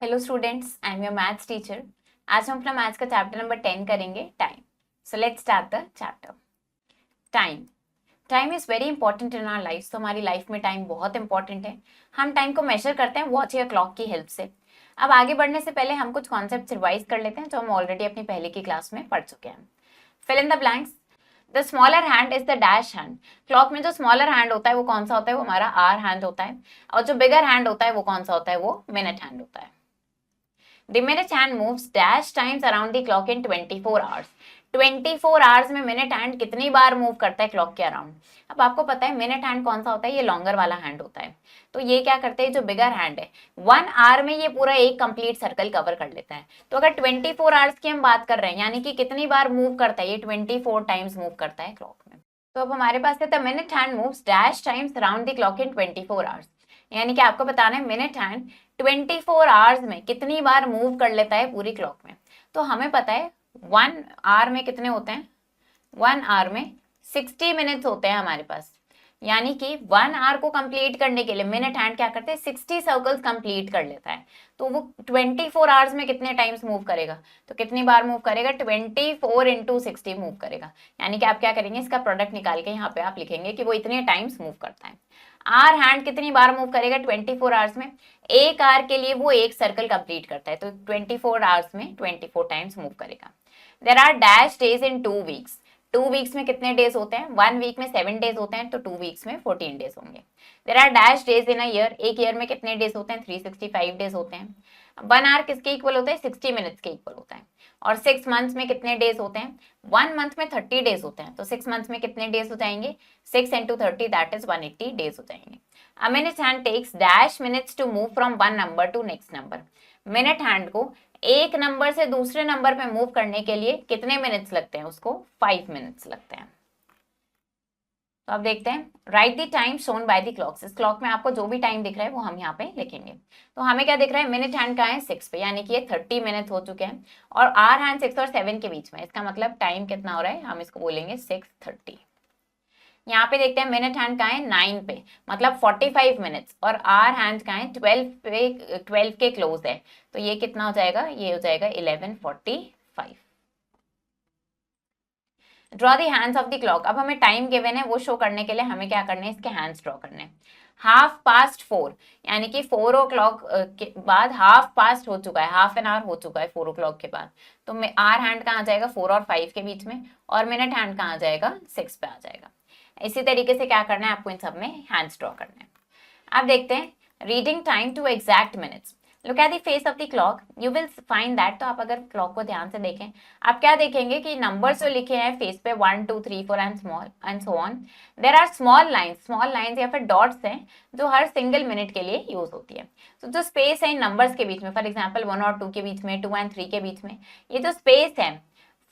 Hello students, I am your maths teacher. आज हम अपना मैथ्स का चैप्टर नंबर 10 करेंगे, time. So let's start the chapter. Time time is very important in our life. तो हमारी life में time बहुत इंपॉर्टेंट है। हम टाइम को मेजर करते हैं वॉच या क्लॉक की हेल्प से। अब आगे बढ़ने से पहले हम कुछ कॉन्सेप्ट रिवाइज कर लेते हैं जो हम ऑलरेडी अपनी पहले की क्लास में पढ़ चुके हैं। Fill in the blanks. The smaller hand is the dash hand. Clock में जो स्मॉलर हैंड होता है वो कौन सा होता है? वो हमारा आर हैंड होता है। और जो बिगर हैंड होता है वो कौन सा होता है? वो मिनट हैंड होता है। The minute hand moves dash times around the clock in 24 hours. 24 hours में मिनट हैंड कितनी बार मूव करता है क्लॉक के अराउंड? अब आपको पता है मिनट हैंड कौन सा होता है? ये लॉन्गर वाला हैंड होता है। तो ये क्या करते हैं, जो बिगर हैंड है 1 आवर में ये पूरा एक कंप्लीट सर्कल कवर कर लेता है। तो अगर 24 आवर्स की हम बात कर रहे हैं, यानी कि कितनी बार मूव करता है, ये 24 टाइम्स मूव करता है क्लॉक में। तो अब हमारे पास है the minute hand moves dash times around the clock in 24 hours. यानी कि आपको बताना है मिनट हैंड 24 आवर्स में कितनी बार मूव कर लेता है पूरी क्लॉक में। तो हमें पता है 1 आवर में कितने होते हैं? 1 आवर में 60 मिनट्स होते हैं हमारे पास। यानी कि 1 आवर को कंप्लीट करने के लिए मिनट हैंड क्या करते हैं? 60 सर्कल्स कंप्लीट कर लेता है। तो वो 24 आवर्स में कितने टाइम्स मूव करेगा? तो कितनी बार मूव करेगा? 24 इंटू 60 मूव करेगा। यानी कि आप क्या करेंगे, इसका प्रोडक्ट निकाल के यहाँ पे आप लिखेंगे कि वो इतने टाइम्स मूव करता है। आर हैंड कितनी बार मूव करेगा 24 आवर्स में? एक आवर के लिए वो एक सर्कल कंप्लीट करता है, तो 24 आवर्स में 24 टाइम्स मूव करेगा। There are dash days in 2 weeks. 2 weeks में कितने डेज होते हैं? 1 वीक में 7 डेज होते हैं, तो 2 वीक्स में 14 डेज होंगे। There are dash days in a year. एक ईयर में कितने डेज होते हैं? 365 डेज होते हैं। 1 आवर किसके इक्वल होता है? 60 मिनट्स के इक्वल होता है। और 6 मंथ्स में कितने डेज होते हैं? 1 मंथ में 30 डेज होते हैं, तो 6 मंथ्स में कितने डेज हो जाएंगे? 6 इंटू 30 दैट इज 180 डेज हो जाएंगे। A minute hand takes dash minutes to move from one number to next number. Minute hand को एक नंबर से दूसरे नंबर पे मूव करने के लिए कितने मिनट्स लगते हैं? उसको 5 मिनट्स लगते हैं। तो अब देखते हैं, write the time shown by the clocks. इस क्लॉक में आपको जो भी टाइम दिख रहा है वो हम यहाँ पे लिखेंगे। तो हमें क्या दिख रहा है? मिनट हैंड का है 6 पे, यानी कि ये 30 मिनट हो चुके हैं। और आर हैंड 6 और 7 के बीच में, इसका मतलब टाइम कितना हो रहा है? हम इसको बोलेंगे 6:30। यहाँ पे देखते हैं मिनट हैंड का है 9 पे, मतलब 45 मिनट्स। और आर हैंड का है 12 पे, 12 के क्लोज है, तो ये कितना हो जाएगा? ये हो जाएगा 11:45। Draw the hands of the clock. अब हमें टाइम गिवन है, वो शो करने के लिए हमें क्या करना है? इसके हैंड्स ड्रॉ करने हैं। 4:30, यानी कि 4 o'clock के बाद हाफ पास्ट हो चुका है, हाफ एन आवर हो चुका है 4 o'clock के बाद। तो आर हैंड कहाँ आ जाएगा? 4 और 5 के बीच में। और मिनट हैंड कहाँ आ जाएगा? 6 पे आ जाएगा। इसी तरीके से क्या करना है आपको? इन सब में हैंड्स ड्रॉ करना है। अब देखते हैं, reading time to exact minutes. Look at the face of the clock, you will find that. तो आप अगर क्लॉक को ध्यान से देखें, आप क्या देखेंगे कि नंबर्स जो लिखे हैं फेस पे 1 2 3 4 and small and so on, there are small lines या फिर डॉट्स हैं जो हर सिंगल मिनट के लिए यूज होती है। तो जो स्पेस है इन नंबर्स के बीच में, फॉर एग्जाम्पल 1 और 2 के बीच में, 2 एंड 3 के बीच में, ये जो स्पेस है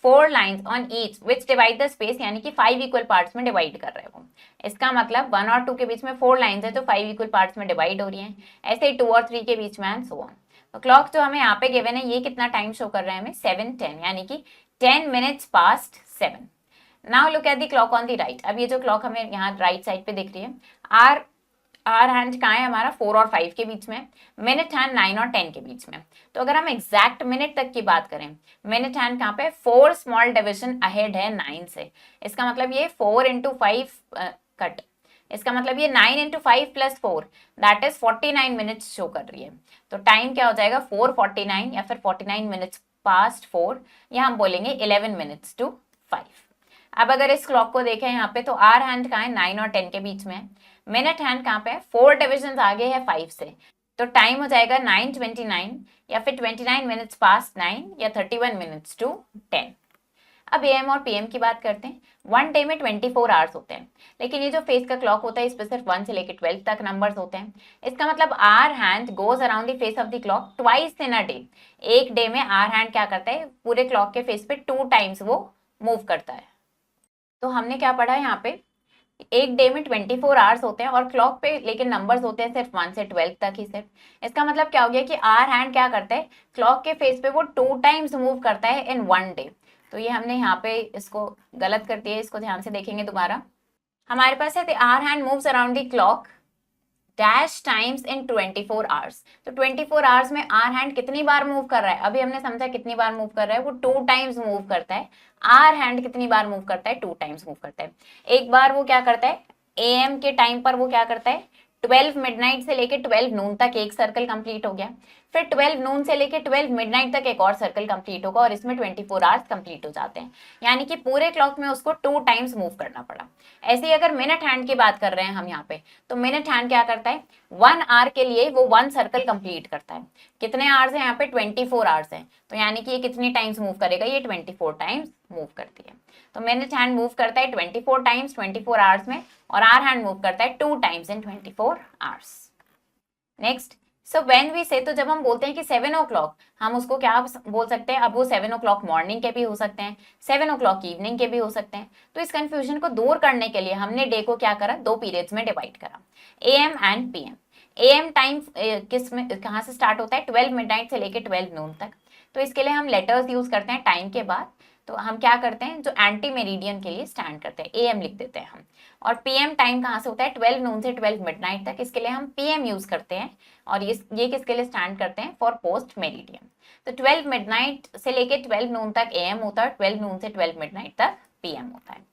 4 lines on each which divide the space, यानी कि 5 इक्वल पार्ट्स में डिवाइड कर रहे हैं वो। इसका मतलब 1 और 2 के बीच में 4 लाइन्स है जो 5 इक्वल पार्ट्स में डिवाइड हो रही हैं। ऐसे ही 2 और 3 के बीच में एंड सो ऑन। तो क्लॉक जो हमें यहाँ पे गिवन है, ये कितना टाइम शो कर रहा है हमें? 7:10, यानी कि 10 minutes past 7। Now look at the clock on the right. अब ये जो क्लॉक हमें यहाँ राइट साइड पे दिख रही है, आर आर हैंड कहाँ है हमारा? 4 और 5 के बीच में। मिनट हैंड 9 और 10 के बीच में। तो अगर हम एग्जैक्ट मिनट तक की बात करें, मिनट हैंड कहाँ पे? 4 स्मॉल डिविजन अहेड है 9 से। इसका मतलब ये 4 इंटू 5 कट, इसका मतलब ये 9 into 5 plus 4 that is 49 minutes show कर रही है। तो टाइम क्या हो जाएगा? 4:49 या फिर 49 मिनट्स पास्ट 4, या हम बोलेंगे 11 मिनट्स टू 5। अब अगर इस क्लॉक को देखें यहाँ पे, तो आर हैंड कहाँ है? 9 और 10 के बीच में। मिनट हैंड कहाँ पे है? 4 डिविजन आगे है 5 से। तो टाइम हो जाएगा 9:29 या फिर 29 मिनट्स पास्ट 9 या 31 मिनट्स टू 10। अब एएम और पीएम की बात करते हैं। 1 डे में 24 आवर्स होते हैं, लेकिन ये जो फेस का क्लॉक होता है इस पर सिर्फ 1 से लेकर 12 तक नंबर्स होते हैं। इसका मतलब hour hand goes around the face of the clock twice in a day. एक डे में आर हैंड क्या करता है? पूरे क्लॉक के फेस पे 2 टाइम्स वो मूव करता है। तो हमने क्या पढ़ा है यहाँ पे? एक डे में 24 आवर्स होते हैं और क्लॉक पे लेकिन नंबर्स होते हैं सिर्फ 1 से 12 तक ही सिर्फ। इसका मतलब क्या हो गया कि आर हैंड क्या करता है? क्लॉक के फेस पे वो 2 टाइम्स मूव करता है इन 1 डे। तो ये हमने यहाँ पे इसको गलत कर दिया, इसको ध्यान से देखेंगे दोबारा। हमारे पास है hour hand moves around the clock dash times in 24 hours. तो 24 आवर्स में आर हैंड कितनी बार मूव कर रहा है, अभी हमने समझा कितनी बार मूव कर रहा है, वो 2 टाइम्स मूव करता है। आर हैंड कितनी बार मूव करता है, 2 टाइम्स मूव करता है। एक बार वो क्या करता है, एएम के टाइम पर वो क्या करता है, 12 मिडनाइट से लेके 12 नून तक एक सर्कल कंप्लीट हो गया, फिर 12 नून से लेके 12 मिडनाइट तक एक और सर्कल कंप्लीट होगा, और इसमें 24 आवर्स कंप्लीट हो जाते हैं। यानी कि पूरे क्लॉक में उसको 2 टाइम्स मूव करना पड़ा। ऐसे ही अगर मिनट हैंड की बात कर रहे हैं हम यहाँ पे, तो मिनट हैंड क्या करता है, 1 आवर के लिए वो 1 सर्कल कंप्लीट करता है। कितने आवर्स है यहाँ पे, 24 आवर्स है, तो यानी कि ये कितनी टाइम्स मूव करेगा, ये 24 टाइम्स मूव करती है। तो मिनट हैंड मूव करता है 24 टाइम्स 24 आवर्स में, और आवर हैंड मूव करता है 2 times in 24 hours. Next, so when we say, तो जब हम बोलते हैं कि 7 o'clock, हम उसको क्या बोल सकते हैं, अब वो 7 o'clock मॉर्निंग के भी हो सकते हैं, 7 o'clock इवनिंग के भी हो सकते हैं। तो इस कंफ्यूजन को दूर करने के लिए हमने डे को क्या करा, 2 पीरियड्स में डिवाइड करा, am and PM. Am time किस में कहाँ से स्टार्ट होता है, 12 मिडनाइट से लेके 12 नून तक। तो इसके लिए हम लेटर्स यूज करते हैं टाइम के बाद। तो हम क्या करते हैं, जो एंटी मेरिडियन के लिए स्टैंड करते हैं, एएम लिख देते हैं हम। और पीएम टाइम कहाँ से होता है, 12 नून से 12 मिडनाइट तक, इसके लिए हम पीएम यूज करते हैं। और ये किसके लिए स्टैंड करते हैं, फॉर पोस्ट मेरिडियन। तो 12 मिडनाइट से लेके 12 नून तक एएम होता है, 12 नून से 12 मिडनाइट तक पीएम होता है।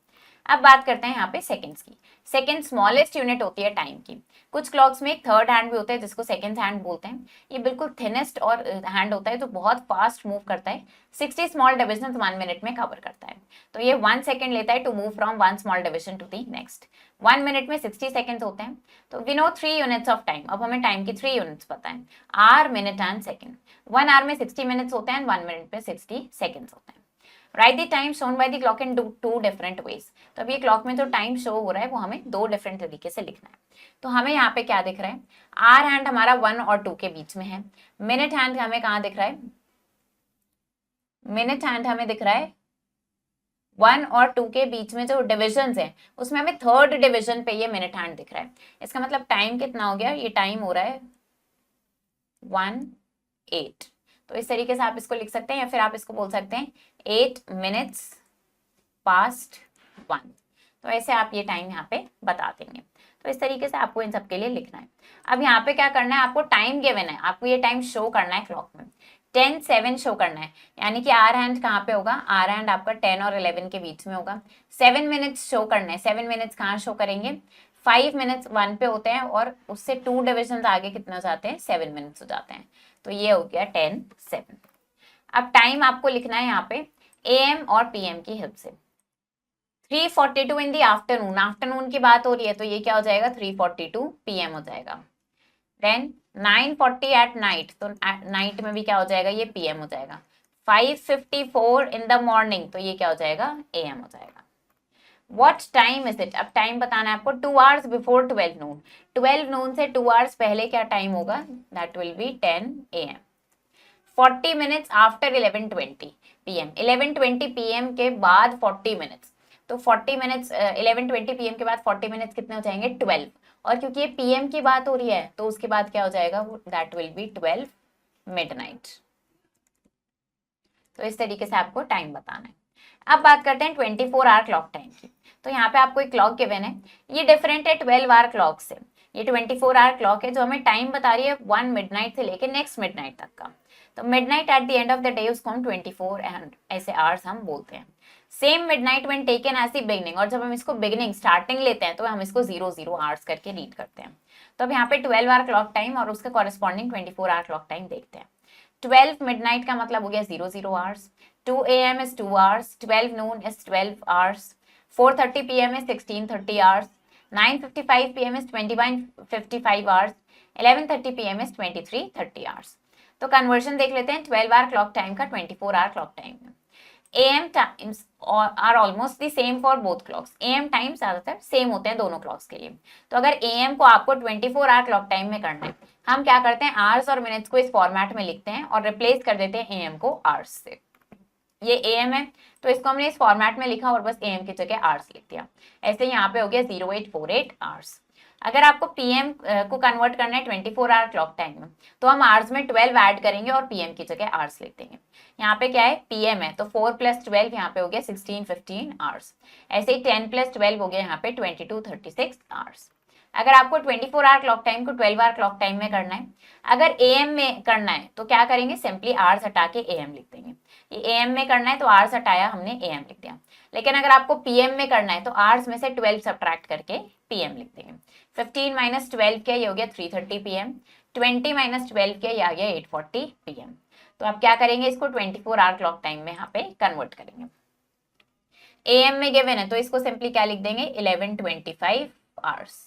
अब बात करते हैं यहाँ पे सेकंड्स की। सेकंड स्मॉलेस्ट यूनिट होती है टाइम की। कुछ क्लॉक्स में एक थर्ड हैंड भी होता है जिसको सेकंड हैंड बोलते हैं। ये बिल्कुल थिनेस्ट और हैंड होता है जो बहुत फास्ट मूव करता है, 60 स्मॉल डिविजन 1 मिनट में कवर करता है। तो ये 1 सेकंड लेता है to move from 1 small division to the next. 1 minute में 60 सेकंड्स होते हैं। तो we know 3 units of time. अब हमें टाइम की 3 यूनिट्स पता है, hour, minute and second. 1 hour में 60 मिनट्स होते हैं, 1 मिनट में 60 सेकंड्स होते हैं। Write the time shown by the clock in two different ways. तो अब ये क्लॉक में जो टाइम शो हो रहा है वो हमें 2 डिफरेंट तरीके से लिखना है। तो हमें यहाँ पे क्या दिख रहा है, आर हैंड हमारा 1 और 2 के बीच में है। मिनट हैंड हमें कहाँ दिख रहा है, मिनट हैंड हमें दिख रहा है 1 और 2 के बीच में जो डिविजन है उसमें हमें थर्ड डिविजन पे ये मिनट हैंड दिख रहा है। इसका मतलब टाइम कितना हो गया, ये टाइम हो रहा है 1:08। तो इस तरीके से आप इसको लिख सकते हैं, या फिर आप इसको बोल सकते हैं 8 minutes past 1। तो ऐसे आप ये टाइम यहाँ पे बता देंगे। तो इस तरीके से आपको इन सब के लिए लिखना है। अब यहाँ पे क्या करना है, आपको टाइम गिवन है, आपको ये टाइम शो करना है क्लॉक में, 10:07 शो करना है। यानी कि आर हैंड कहाँ पे होगा, आर हैंड आपका 10 और 11 के बीच में होगा। 7 मिनट्स शो करना है। 7 मिनट्स कहाँ शो करेंगे, 5 मिनट्स 1 पे होते हैं, और उससे 2 डिविजन आगे कितने हो जाते हैं, 7 मिनट्स हो जाते हैं। तो ये हो गया 10:07। अब टाइम आपको लिखना है यहाँ पे एएम और पीएम की हेल्प से। 3:42 इन दी आफ्टरनून, आफ्टरनून की बात हो रही है तो ये क्या हो जाएगा, 3:42 पीएम हो जाएगा। देन 9:40 एट नाइट, तो नाइट में भी क्या हो जाएगा, ये पीएम हो जाएगा। 5:54 इन द मॉर्निंग, तो ये क्या हो जाएगा, एएम हो जाएगा। What टाइम इज इट, अब टाइम बताना है आपको। 2 hours बिफोर 12 नून, 12 नून से 2 hours पहले क्या टाइम होगा, that will be 10 AM। 40 minutes after 11:20 PM, 11:20 PM के बाद 40 मिनट्स, तो 40 मिनट्स 11:20 PM के बाद 40 मिनट्स कितने हो जाएंगे, 12। और क्योंकि ये PM की बात हो रही है तो उसके बाद क्या हो जाएगा, दैट विल बी 12 मिडनाइट। तो इस तरीके से आपको टाइम बताना है। अब बात करते हैं 24 आवर क्लॉक टाइम की। तो यहाँ पे आपको एक क्लॉक गिवन है, ये डिफरेंट है 12 आवर क्लॉक से। ये 24 आवर क्लॉक है जो हमें टाइम बता रही है 1 मिडनाइट से लेके नेक्स्ट मिडनाइट तक का। तो midnight at the end of the day उसको हम 24 एंड ऐसे आवर्स हम बोलते हैं। Same midnight when taken as the beginning, और जब हम इसको बिगनिंग स्टार्टिंग लेते हैं तो हम इसको 00 आवर्स करके रीड करते हैं। तो अब यहाँ पे 12 आवर क्लॉक टाइम और उसके कॉरेस्पॉन्डिंग 24 आवर क्लॉक टाइम देखते हैं। 12 मिडनाइट का मतलब हो गया 00 hours, 2 AM is 2 hours, 12 noon is 12 hours, 4:30 PM is 16:30 hours, 9:55 PM is 21:55 hours, 11:30 PM is 23:30 hours। तो कन्वर्जन देख लेते हैं 12 आवर क्लॉक टाइम का 24 आवर क्लॉक टाइम में। AM times are almost the same for both clocks। AM time ज्यादातर same होते हैं दोनों क्लॉक्स के लिए। तो अगर AM को आपको 24 आवर क्लॉक टाइम में करना है, हम क्या करते हैं, आवर्स और मिनट्स को इस फॉर्मेट में लिखते हैं और रिप्लेस कर देते हैं AM को आवर्स से। ये AM है तो इसको हमने इस फॉर्मेट में लिखा और बस AM की जगह आवर्स लिख दिया। ऐसे यहाँ पे हो गया 0848 आवर्स। अगर आपको PM को कन्वर्ट करना है 24 आवर क्लॉक टाइम में, तो हम आवर्स में 12 ऐड करेंगे और PM की जगह आवर्स लिख देंगे। यहाँ पे क्या है, PM है तो 4 + 12 यहाँ पे हो गया 16-15 आवर्स। ऐसे ही 10 + 12 हो गया यहाँ पे 22-36 आवर्स। अगर आपको 24 आवर क्लॉक टाइम को 12 आवर क्लॉक टाइम में करना है, अगर एएम में करना है तो क्या करेंगे, सिंपली आवर्स हटा के एएम लिख देंगे। ये एएम में करना है तो आवर्स हटाया हमने, एएम लिख दिया। लेकिन अगर आपको पीएम में करना है तो आवर्स में से 12 सब्ट्रैक्ट करके पीएम लिख देंगे। 15 माइनस 12 क्या, ये हो गया 3:30 पीएम। 20 माइनस 12 क्या, ये आ गया 8:40 पीएम। तो आप क्या करेंगे, इसको 24 आवर क्लॉक टाइम में यहाँ पे कन्वर्ट करेंगे। एएम में गिवन है तो इसको सिंपली क्या लिख देंगे, 11:25 आवर्स।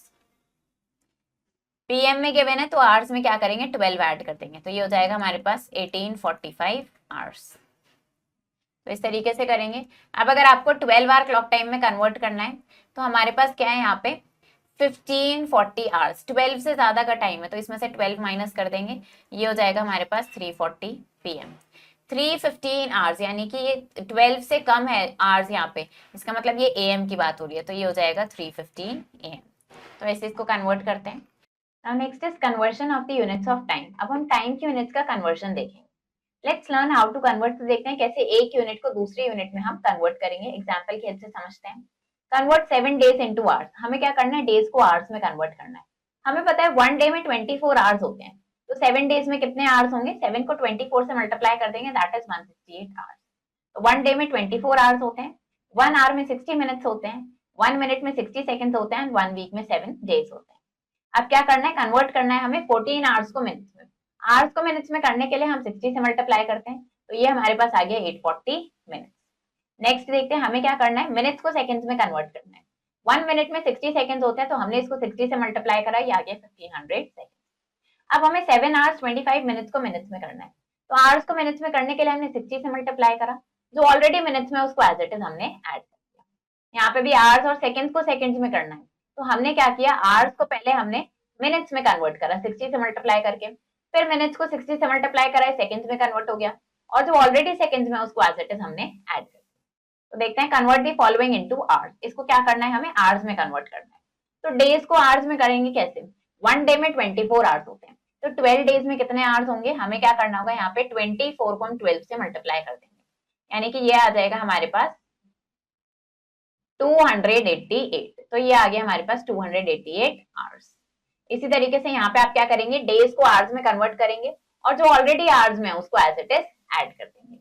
पीएम में गिवन है तो आवर्स में क्या करेंगे, 12 ऐड कर देंगे, तो ये हो जाएगा हमारे पास 18:45 आवर्स। तो इस तरीके से करेंगे। अब अगर आपको 12 आवर क्लॉक टाइम में कन्वर्ट करना है तो हमारे पास क्या है यहाँ पे 1540 आवर्स। 12 से ज्यादा का टाइम है तो इसमें से 12 माइनस कर देंगे, ये हो जाएगा हमारे पास 3:40 पीएम। 3:15 आवर्स, यानी कि ये 12 से कम है आवर्स यहाँ पे, इसका मतलब ये एएम की बात हो रही है, तो ये हो जाएगा 3:15 एएम। तो ऐसे इसको कन्वर्ट करते हैं। Now next is conversion of the units of time. अब हम टाइम की यूनिट्स का कन्वर्शन देखेंगे। Let's learn how to convert. तो देखते हैं कैसे एक यूनिट को दूसरी यूनिट में हम कन्वर्ट करेंगे। एग्जांपल की हेल्प से समझते हैं। Convert 7 days into hours. हमें क्या करना है, डेज को आवर्स में कन्वर्ट करना है। हमें पता है 1 डे में 24 आवर्स होते हैं, तो 7 डेज में कितने आवर्स होंगे, 7 को 24 से मल्टीप्लाई कर देंगे, दैट इज 168 आवर्स। तो 1 डे में 24 आवर्स होते हैं, 1 आवर में 60 मिनट्स होते हैं, 1 मिनट में 60 सेकंड्स होते हैं, 1 वीक में 7 डेज होते हैं। अब क्या करना है, कन्वर्ट करना है हमें 14 आवर्स को मिनट्स में। आवर्स को मिनट्स में करने के लिए हम 60 से मल्टीप्लाई करते हैं, तो ये हमारे पास आ गया 840 मिनट्स। नेक्स्ट देखते हैं हमें क्या करना है, मिनट्स को सेकंड्स में कन्वर्ट करना है। 1 मिनट में 60 सेकंड्स होते हैं, तो हमने इसको 60 से मल्टीप्लाई करा, ये आ गया 1500 सेकंड। अब हमें 7 आवर्स 25 मिनट्स को मिनट्स में करना है, तो आवर्स को मिनट्स में करने के लिए हमने 60 से मल्टीप्लाई करा, जो ऑलरेडी मिनट्स में उसको एज इट इज हमने ऐड कर दिया। यहाँ पे भी आवर्स और सेकंड्स को सेकंड्स में करना है, तो हमने क्या किया, आवर्स को पहले हमने मिनट्स में कन्वर्ट करा 60 से मल्टीप्लाई करके, फिर मिनट्स को 60 से मल्टीप्लाई करा, सेकंड्स में कन्वर्ट हो गया, और जो ऑलरेडी सेकंड्स में उसको एज इट इज हमने ऐड कर दिया। तो देखते हैं, convert the following into hours. इसको क्या करना है, हमें आवर्स में कन्वर्ट करना है। तो डेज को आवर्स में करेंगे कैसे, 1 डे में 24 आवर्स होते हैं, तो 12 डेज में कितने आवर्स होंगे, हमें क्या करना होगा, यहाँ पे 24 को 12 से मल्टीप्लाई कर देंगे, यानी कि ये आ जाएगा हमारे पास 288। तो ये आ गया हमारे पास 288 आवर्स। इसी तरीके से यहाँ पे आप क्या करेंगे, डेज को आवर्स में कन्वर्ट करेंगे, और जो ऑलरेडी आवर्स में है उसको एज इट इज ऐड कर देंगे।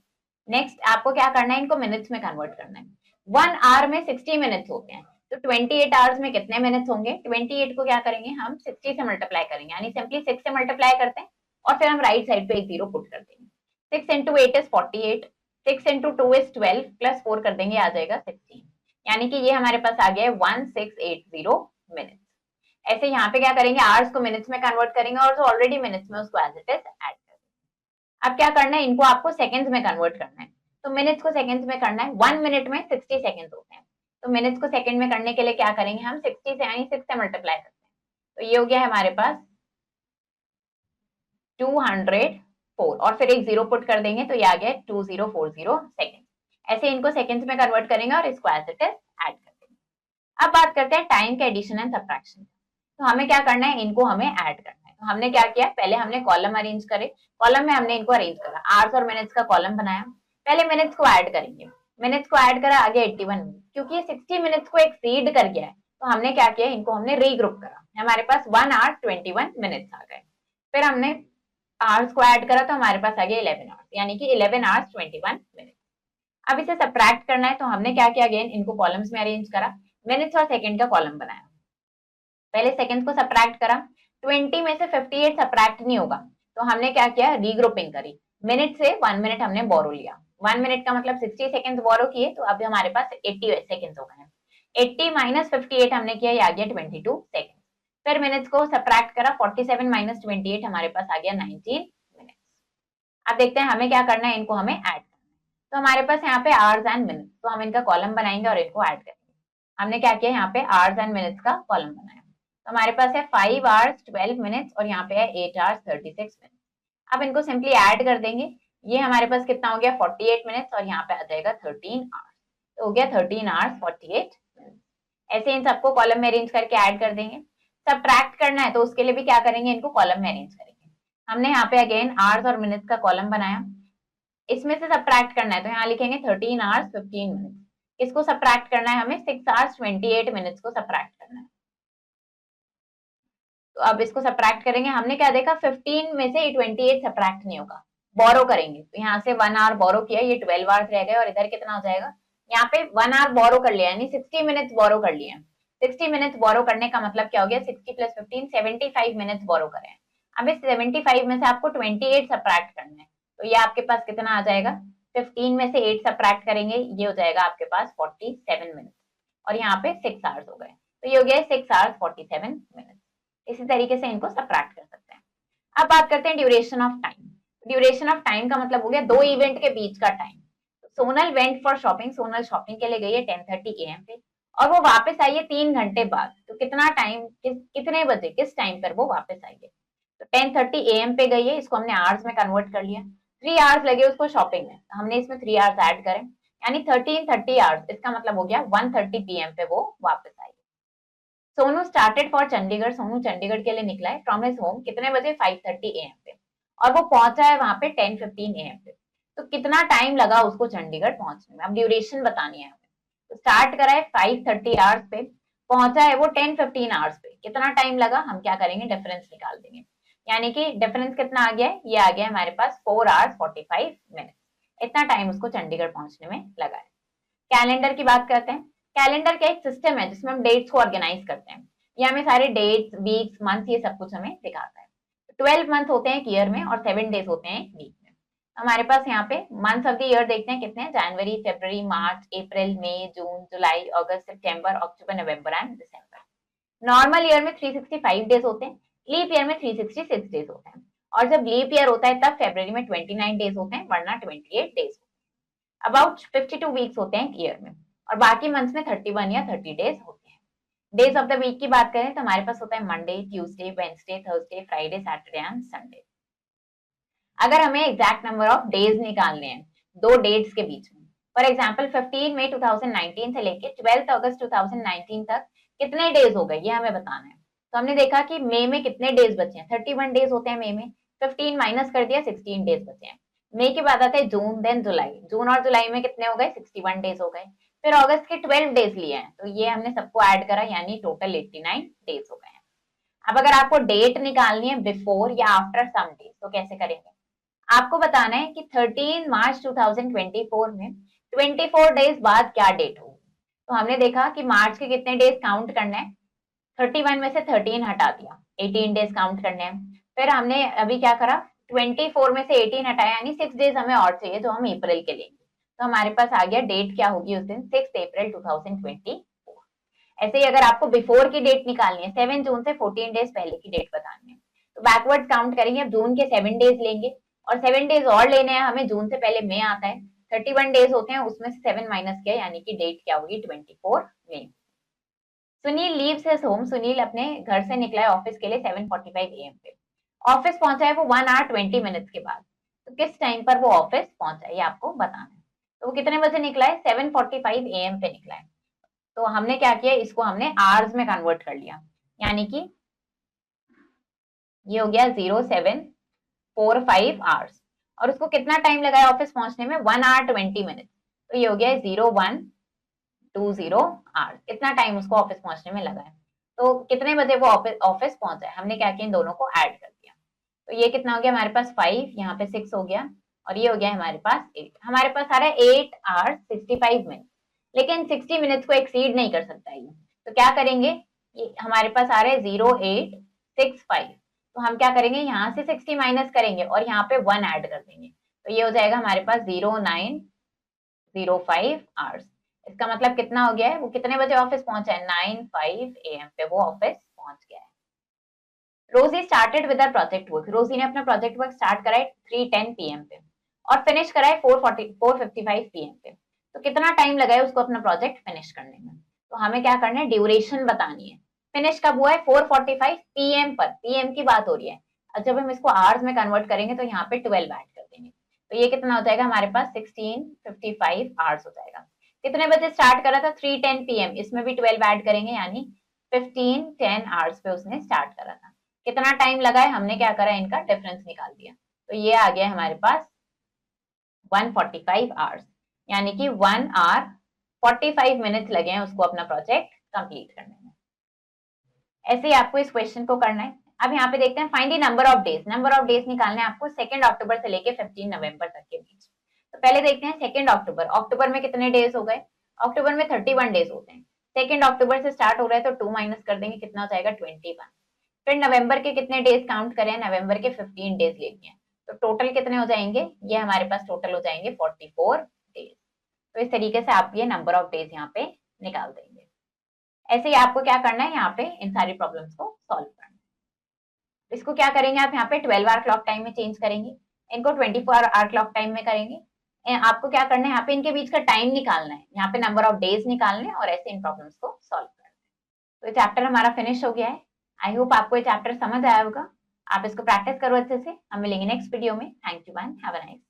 नेक्स्ट आपको क्या करना है, इनको मिनट्स में कन्वर्ट करना है। 1 आवर में 60 मिनट्स होते हैं, तो 28 आवर्स में कितने मिनट्स होंगे, 28 को क्या करेंगे, हम 60 से मल्टीप्लाई करेंगे, यानी सिंपली 6 से मल्टीप्लाई करते हैं और फिर हम राइट साइड पे एक जीरो पुट कर देंगे। 6 into 8 is 48, 6 into 2 is 12, plus 4 कर देंगे, आ जाएगा 16, यानी कि ये हमारे पास आ गया 1680 मिनट्स। ऐसे यहाँ पे क्या करेंगे, आवर्स को मिनट्स में कन्वर्ट करेंगे और जो ऑलरेडी मिनट्स में उसको एज इट इज ऐड कर। अब क्या करना है, इनको आपको सेकंड्स में कन्वर्ट करना है, तो मिनट्स को सेकंड्स में करना है। 1 मिनट में 60 सेकंड्स होते हैं, तो मिनट्स को सेकंड में करने के लिए क्या करेंगे, हम 60 से यानी 6 से मल्टीप्लाई करते हैं, तो ये हो गया हमारे पास 204, और फिर एक जीरो पुट कर देंगे, तो ये आ गया 2040 सेकंड। ऐसे इनको सेकंड्स में कन्वर्ट करेंगे और इसको एज इट इज ऐड कर देंगे। अब बात करते हैं टाइम के एडिशन एंड सब्ट्रैक्शन। तो हमें क्या करना है, इनको हमें ऐड करना है। तो हमने क्या किया, पहले हमने कॉलम अरेंज करे, कॉलम में हमने इनको अरेंज करा, आवर्स और मिनट्स का कॉलम बनाया, पहले मिनट्स को ऐड करेंगे, मिनट्स को ऐड करा, आगे 81 मिनट, क्योंकि ये 60 मिनट्स को एक्सीड कर गया है, तो हमने क्या किया, इनको हमने रीग्रुप करा, हमारे पास 1 आवर 21 मिनट्स आ गए। फिर हमने आवर्स को ऐड करा, तो हमारे पास आ गया 11 आवर्स, यानी कि 11 आवर्स 21 मिनट। अब इसे सब्ट्रैक्ट करना है, तो हमने क्या किया, अगेन इनको कॉलम्स में अरेंज करा, मिनट्स और सेकंड का कॉलम बनाया, पहले सेकंड्स को सब्ट्रैक्ट करा, 20 में से 58 सब्ट्रैक्ट नहीं होगा, तो हमने क्या किया, रीग्रुपिंग करी, मिनट से 1 मिनट हमने बोरो लिया, 1 मिनट का मतलब 60 सेकंड्स बोरो किए, तो अब हमारे पास 80 सेकंड्स हो गए। 80 माइनस 58 हमने किया, ये आ गया 22 सेकंड। फिर मिनट्स को सब्ट्रैक्ट करा, 47 माइनस 28 हमारे पास आ गया 19 मिनट्स। अब देखते हैं हमें क्या करना है, इनको हमें ऐड करना है। तो हमारे पास यहाँ पे आवर्स एंड मिनट्स, तो हम इनका कॉलम बनाएंगे और इनको ऐड करेंगे। हमने क्या किया, यहाँ पे आवर्स एंड मिनट्स का कॉलम बनाया, तो हमारे पास है 5 आवर्स 12 मिनट्स और यहाँ पे है 8 आवर्स 36 मिनट्स। अब इनको सिंपली ऐड कर देंगे, ये हमारे पास कितना हो गया, 48 मिनट्स, और यहाँ पे आ जाएगा 13 आवर्स, तो हो गया 13 आवर्स 48 मिनट्स। ऐसे इन सबको कॉलम में अरेंज करके ऐड कर देंगे। सब्ट्रैक्ट करना है तो उसके लिए भी क्या करेंगे, इनको कॉलम में अरेंज करेंगे। हमने यहाँ पे अगेन आवर्स और मिनट्स का कॉलम बनाया, इसमें से सब्ट्रैक्ट करना है, तो यहाँ लिखेंगे 13 आवर्स 15 मिनट्स। इसको सब्ट्रैक्ट करना है हमें, 6 आवर्स 28 मिनट्स को सब्ट्रैक्ट करना है। तो अब इसको सब्ट्रैक्ट करेंगे, हमने क्या देखा 15 में से 28 सब्ट्रैक्ट नहीं होगा, बोरो करेंगे, तो यहाँ से 1 आवर बोरो किया, ये 12 आवर्स रह गए, और इधर कितना हो जाएगा, यहाँ पे 1 आवर बोरो कर लिया, यानी 60 मिनट्स बोरो कर लिए। 60 मिनट्स बोरो करने का मतलब क्या हो गया, 60 प्लस 15 75 मिनट्स बोरो करें। अब इस 75 में से आपको 28 सब्ट्रैक्ट करना है, तो ये आपके पास कितना आ जाएगा, 15 में से 8 सब्ट्रैक्ट करेंगे, ये हो जाएगा आपके पास 47 मिनट, और यहाँ पे 6 आवर्स हो गए, तो ये हो गया 6 आवर्स 47 मिनट। इसी तरीके से इनको सब्ट्रैक्ट कर सकते हैं। अब बात करते हैं duration of time. Duration of time का मतलब हो गया दो इवेंट के बीच का time. Sonal went for shopping, Sonal shopping के लिए गई है 10:30 AM पे, और वो वापस आई है 3 घंटे बाद, तो कितना टाइम, कितने बजे, किस टाइम पर वो वापस आई है, तो 10:30 AM पे गई है, इसको हमने आवर्स में कन्वर्ट कर लिया, 3 आवर्स लगे उसको शॉपिंग में, हमने इसमें 3 आवर्स ऐड करें, यानी 13:30 आवर्स, इसका मतलब हो गया 1:30 PM पे वो वापस आई। सोनू स्टार्टेड फॉर चंडीगढ़, सोनू चंडीगढ़ के लिए निकला है फ्रॉम हिज होम, कितने बजे, 5:30 AM पे, और वो पहुंचा है वहां पे 10:15 AM पे, तो कितना टाइम लगा उसको चंडीगढ़ पहुंचने में, अब ड्यूरेशन बतानी है हमें। तो स्टार्ट करा है 5:30 आवर्स पे, पहुंचा है वो 10:15 आवर्स पे, कितना टाइम लगा, हम क्या करेंगे, डिफरेंस निकाल देंगे, यानी कि डिफरेंस कितना आ गया है, ये आ गया हमारे पास 4 आवर्स 45 मिनट, इतना टाइम उसको चंडीगढ़ पहुंचने में लगा है। कैलेंडर की बात करते हैं। कैलेंडर का एक सिस्टम है जिसमें हम डेट्स को ऑर्गेनाइज करते हैं, ये हमें सारे डेट्स, वीक्स, मंथ, ये सब कुछ हमें दिखाता है। 12 मंथ होते हैं एक ईयर में, और 7 डेज होते हैं एक वीक में। हमारे पास यहाँ पे मंथ ऑफ द ईयर देखते हैं कितने हैं, जनवरी, फरवरी, मार्च, अप्रैल, मई, जून, जुलाई, अगस्त, सितंबर, अक्टूबर, नवंबर एंड दिसंबर। नॉर्मल ईयर में 365 डेज होते हैं, लीप ईयर में 366 डेज होते हैं, और जब लीप ईयर होता है तब फरवरी में 29 डेज होते हैं, वरना 28 डेज। अबाउट 52 वीक्स होते हैं ईयर में, और बाकी मंथ्स में 31 या 30 डेज होते हैं। डेज ऑफ द वीक की बात करें तो हमारे पास होता है Monday, Tuesday, Wednesday, Thursday, Friday, Saturday and Sunday. अगर हमें एग्जैक्ट नंबर ऑफ डेज निकालने हैं दो डेट्स के बीच में, फॉर एग्जांपल 15 मई 2019 से लेके 12 अगस्त 2019 तक कितने डेज हो गए, ये हमें बताना है। तो हमने देखा कि मई में कितने डेज बचे हैं, 31 डेज होते हैं मई में, 15 माइनस कर दिया, 16 डेज बचे हैं। मई के बाद आता है जून, देन जुलाई, जून और जुलाई में कितने हो गए, 61 डेज हो गए। फिर अगस्त के 12 डेज लिए हैं, तो ये हमने सबको ऐड करा, यानी टोटल 89 डेज हो गए हैं। अब अगर आपको डेट निकालनी है बिफोर या आफ्टर सम डेज, तो कैसे करेंगे, आपको बताना है कि 13 मार्च 2024 में 24 डेज बाद क्या डेट होगी। तो हमने देखा कि मार्च के कितने डेज काउंट करने हैं, 31 में से 13 हटा दिया, 18 डेज काउंट करने हैं। फिर हमने अभी क्या करा, 24 में से 18 हटाया, यानी 6 डेज हमें और चाहिए जो हम अप्रैल के लेंगे, तो हमारे पास आ गया डेट क्या होगी उस दिन, 6 अप्रैल 2024। ऐसे ही अगर आपको बिफोर की डेट निकालनी है, 7 जून से 14 डेज पहले की डेट बतानी है, तो बैकवर्ड काउंट करेंगे, अब जून के 7 डेज लेंगे, और 7 डेज और लेने हैं हमें, जून से पहले मई आता है, 31 डेज होते हैं, उसमें से 7 माइनस किया, यानी कि डेट क्या होगी, 24 मई। Sunil leaves his home, Sunil अपने घर से निकला है ऑफिस के लिए 7:45 AM पे, ऑफिस पहुंचा है वो 1 आवर 20 मिनट्स के बाद, तो किस टाइम पर वो ऑफिस पहुंचा है ये आपको बताना है। तो वो कितने बजे निकला है, 7:45 AM पे निकला है, तो हमने क्या किया, इसको हमने आवर्स में कन्वर्ट कर लिया, यानी कि ये हो गया 0745 आवर्स, और उसको कितना टाइम लगा है ऑफिस पहुंचने में, 1 आवर 20 मिनट, तो ये हो गया 0120 आवर्स, इतना टाइम उसको ऑफिस पहुंचने में लगा है। तो कितने बजे वो ऑफिस पहुंचा है, हमने क्या किया, इन दोनों को ऐड कर दिया, तो ये कितना हो गया हमारे पास 5, यहाँ पे 6 हो गया, और ये हो गया हमारे पास 8, हमारे पास आ रहा है 8 आवर्स 65 मिनट, लेकिन 60 मिनट्स को एक्सीड नहीं कर सकता ये, तो क्या करेंगे, ये हमारे पास आ रहे हैं 0865, तो हम क्या करेंगे, यहाँ से 60 माइनस करेंगे और यहाँ पे 1 ऐड कर देंगे, तो ये हो जाएगा हमारे पास 0905 आवर्स। इसका मतलब कितना हो गया है, वो कितने बजे ऑफिस पहुंचा है, 9:05 AM पे वो ऑफिस पहुंच गया है। रोजी स्टार्टेड विद प्रोजेक्ट वर्क, रोजी ने अपना प्रोजेक्ट वर्क स्टार्ट करा है 3:10 PM पे, और फिनिश करा है 4:55 PM पे, तो कितना टाइम लगा है उसको अपना प्रोजेक्ट फिनिश करने में। तो हमें क्या करना है, ड्यूरेशन बतानी है। फिनिश कब हुआ है, 4:45 PM पर, PM की बात हो रही है, और जब हम इसको आवर्स में कन्वर्ट करेंगे तो यहाँ पे 12 ऐड कर देंगे, तो ये कितना हो जाएगा हमारे पास 16:55 आवर्स हो जाएगा। कितने बजे स्टार्ट करा था, 3:10 PM, इसमें भी 12 ऐड करेंगे, यानी 15:10 आवर्स पे उसने स्टार्ट करा था। कितना टाइम लगा है, हमने क्या करा, इनका डिफरेंस निकाल दिया, तो ये आ गया हमारे पास 145 आवर्स, यानी कि 1 आवर 45 मिनट्स लगे हैं उसको अपना प्रोजेक्ट कंप्लीट करने में। ऐसे ही आपको इस क्वेश्चन को करना है, अब यहाँ पे देखते हैं find the number of days. Number of days निकालने हैं आपको 2 अक्टूबर से लेके 15 नवंबर तक के बीच। तो पहले देखते हैं 2 अक्टूबर। अक्टूबर में कितने डेज हो गए? अक्टूबर में 31 डेज होते हैं। 2 अक्टूबर से स्टार्ट हो रहा है तो 2 माइनस कर देंगे, कितना हो जाएगा 21। फिर नवंबर के कितने डेज काउंट करें? नवंबर के 15 डेज लेनी है, तो टोटल कितने हो जाएंगे? ये हमारे पास टोटल हो जाएंगे 44 डेज। तो इस तरीके से आप ये नंबर ऑफ डेज यहाँ पे निकाल देंगे। ऐसे ही आपको क्या करना है, यहाँ पे इन सारी प्रॉब्लम्स को सॉल्व करना है। इसको क्या करेंगे आप यहाँ पे 12 आवर क्लॉक टाइम में चेंज करेंगे, इनको 24 आवर क्लॉक टाइम में करेंगे। आपको क्या करना है, यहाँ पे इनके बीच का टाइम निकालना है, यहाँ पे नंबर ऑफ डेज निकालने और ऐसे इन प्रॉब्लम्स को सॉल्व करना है। तो ये चैप्टर हमारा फिनिश हो गया है। आई होप आपको ये चैप्टर समझ आया होगा। आप इसको प्रैक्टिस करो अच्छे से। हम मिलेंगे नेक्स्ट वीडियो में। Thank you and have a nice